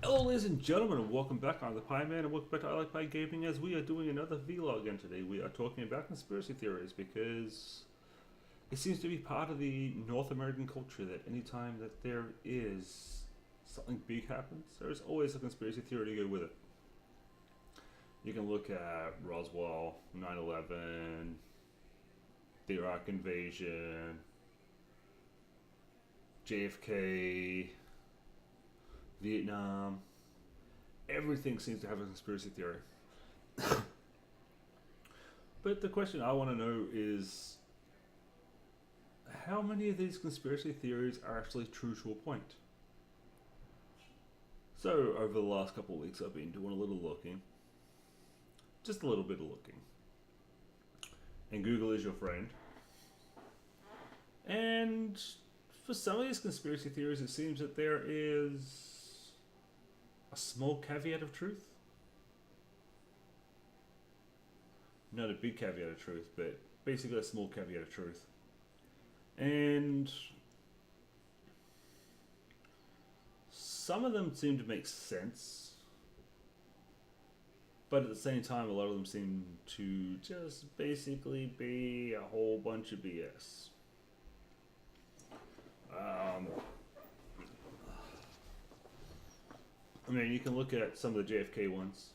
Hello ladies and gentlemen, and welcome back. I'm the Pie Man, and welcome back to I Like Pie Gaming, as we are doing another vlog. And today we are talking about conspiracy theories, because it seems to be part of the North American culture that anytime that there is something big happens, there's always a conspiracy theory to go with it. You can look at Roswell, 9/11, the Iraq invasion, JFK, Vietnam. Everything seems to have a conspiracy theory. But the question I want to know is, how many of these conspiracy theories are actually true to a point? So, over the last couple of weeks, I've been doing a little looking. Just a little bit of looking. And Google is your friend. And for some of these conspiracy theories, it seems that there is a small caveat of truth. Not a big caveat of truth, but basically a small caveat of truth. And some of them seem to make sense, but at the same time, a lot of them seem to just basically be a whole bunch of BS. I mean, you can look at some of the JFK ones.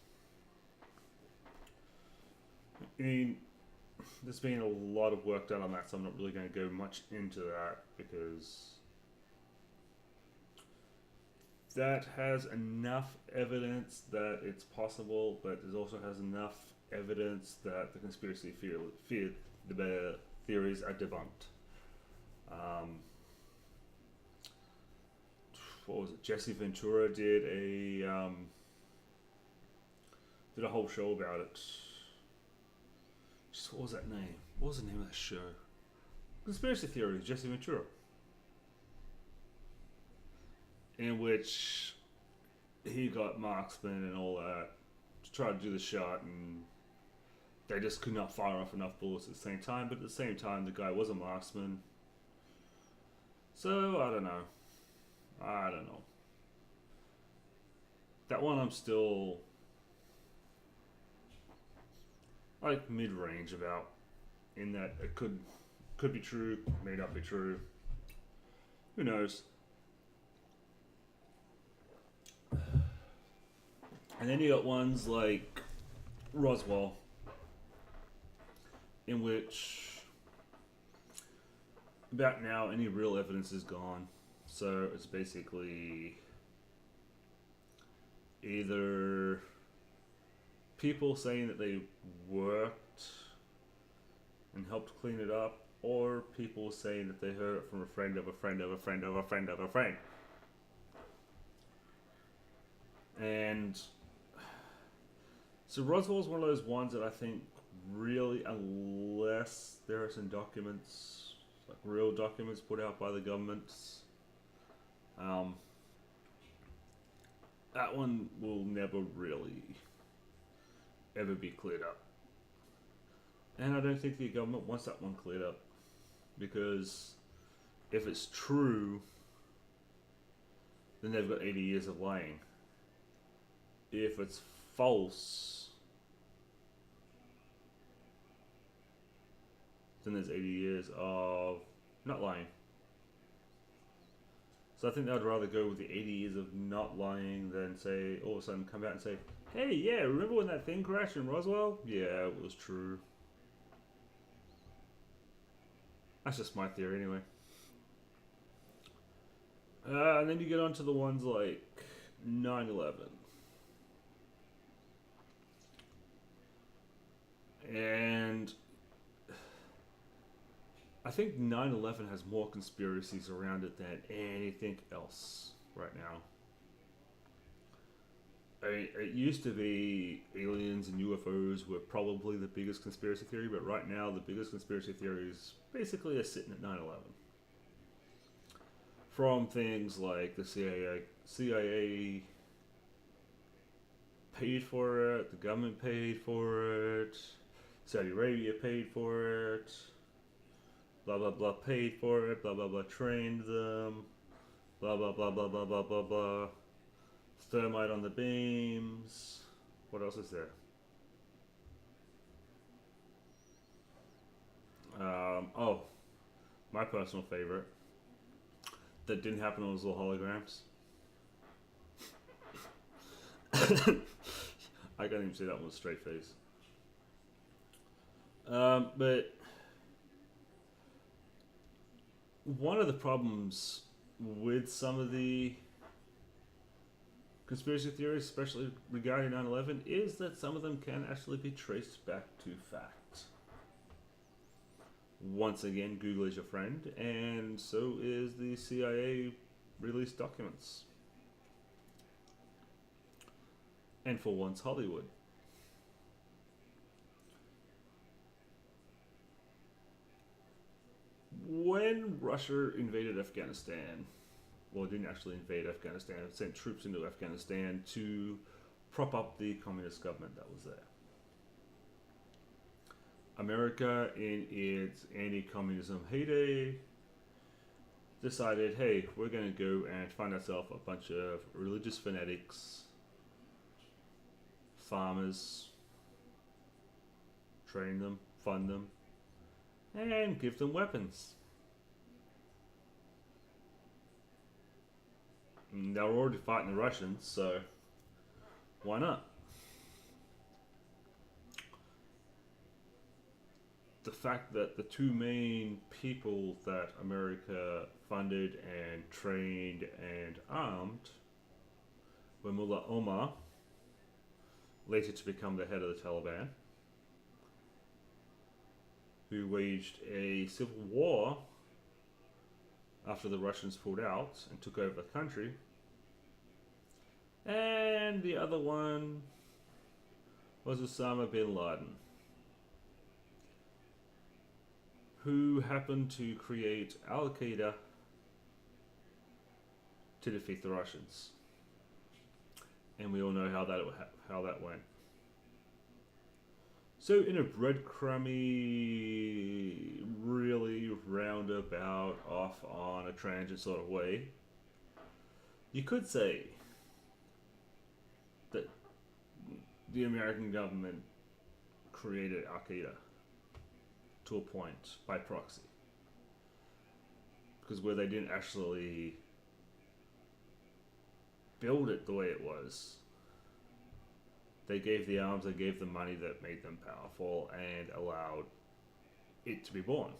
I mean, there's been a lot of work done on that, so I'm not really going to go much into that, because that has enough evidence that it's possible, but it also has enough evidence that the conspiracy the theories are debunked. What was it? Jesse Ventura did a whole show about it. Just what was that name? What was the name of that show? Conspiracy Theories, Jesse Ventura. In which he got marksman and all that to try to do the shot, and they just could not fire off enough bullets at the same time. But at the same time, the guy was a marksman. So I don't know. That one I'm still like mid-range about, in that it could be true, may not be true. Who knows? And then you got ones like Roswell, in which about now any real evidence is gone. So it's basically either people saying that they worked and helped clean it up, or people saying that they heard it from a friend of a friend of a friend of a friend of a friend. And so Roswell's one of those ones that I think really, unless there are some documents, like real documents put out by the governments, that one will never really ever be cleared up. And I don't think the government wants that one cleared up, because if it's true, then they've got 80 years of lying. If it's false, then there's 80 years of not lying. So I think I'd rather go with the 80 years of not lying than say all of a sudden come out and say, hey, yeah, remember when that thing crashed in Roswell? Yeah, it was true. That's just my theory anyway. And then you get onto the ones like 9/11. And I think 9/11 has more conspiracies around it than anything else right now. It used to be aliens and UFOs were probably the biggest conspiracy theory, but right now the biggest conspiracy theories basically are sitting at 9/11. From things like the CIA paid for it, the government paid for it, Saudi Arabia paid for it, blah blah blah paid for it, blah blah blah trained them, blah blah blah blah blah blah blah blah. Thermite on the beams. What else is there? Oh, my personal favorite that didn't happen on those little holograms. I can't even see that one with a straight face. But one of the problems with some of the conspiracy theories, especially regarding 9/11, is that some of them can actually be traced back to fact. Once again, Google is your friend, and so is the CIA released documents. And for once, Hollywood. When Russia invaded Afghanistan, well, it didn't actually invade Afghanistan, it sent troops into Afghanistan to prop up the communist government that was there. America, in its anti-communism heyday, decided, hey, we're going to go and find ourselves a bunch of religious fanatics, farmers, train them, fund them, and give them weapons. And they were already fighting the Russians, so why not? The fact that the two main people that America funded and trained and armed were Mullah Omar, later to become the head of the Taliban, who waged a civil war after the Russians pulled out and took over the country, and the other one was Osama bin Laden, who happened to create Al-Qaeda to defeat the Russians. And we all know how that went. So in a breadcrumby, really roundabout, off on a tangent sort of way, you could say that the American government created Al-Qaeda to a point by proxy, because where they didn't actually build it the way it was, they gave the arms, they gave the money that made them powerful and allowed it to be born.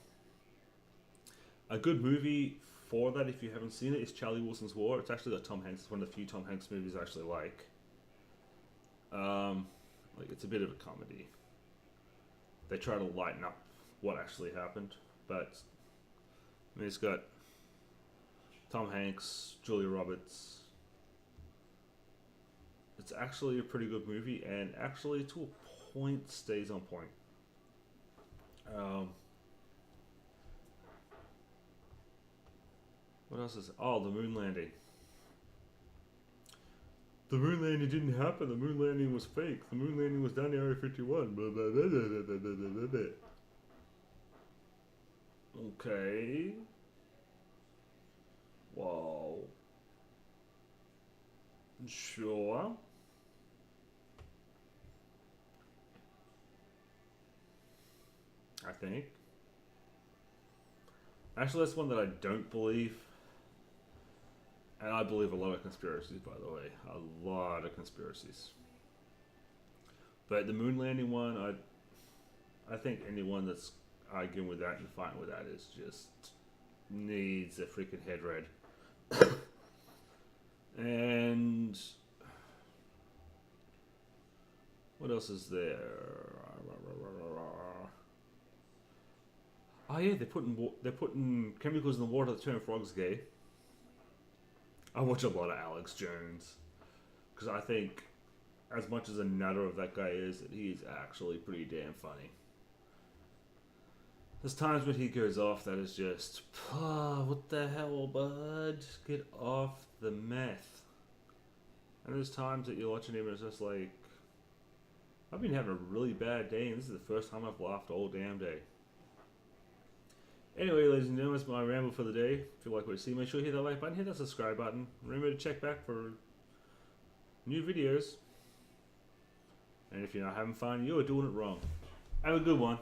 A good movie for that, if you haven't seen it, is Charlie Wilson's War. It's actually got Tom Hanks. It's one of the few Tom Hanks movies I actually like. It's a bit of a comedy. They try to lighten up what actually happened, but I mean, it's got Tom Hanks, Julia Roberts. It's actually a pretty good movie, and actually to a point stays on point. What else is? Oh, the moon landing. The moon landing didn't happen. The moon landing was fake. The moon landing was down the Area 51. Blah, blah, blah, blah, blah, blah, blah, blah. Okay. Wow. Sure. I think. Actually, that's one that I don't believe. And I believe a lot of conspiracies, by the way. A lot of conspiracies. But the moon landing one, I think anyone that's arguing with that and fighting with that is just needs a freaking head read. And what else is there? Oh yeah, they're putting chemicals in the water that turn frogs gay. I watch a lot of Alex Jones because I think, as much as a nutter of that guy is, that he's actually pretty damn funny. There's times when he goes off that is just, what the hell, bud? Get off the meth. And there's times that you're watching him and it's just like, I've been having a really bad day and this is the first time I've laughed all damn day. Anyway, ladies and gentlemen, that's my ramble for the day. If you like what you see, make sure you hit that like button, hit that subscribe button. Remember to check back for new videos. And if you're not having fun, you're doing it wrong. Have a good one.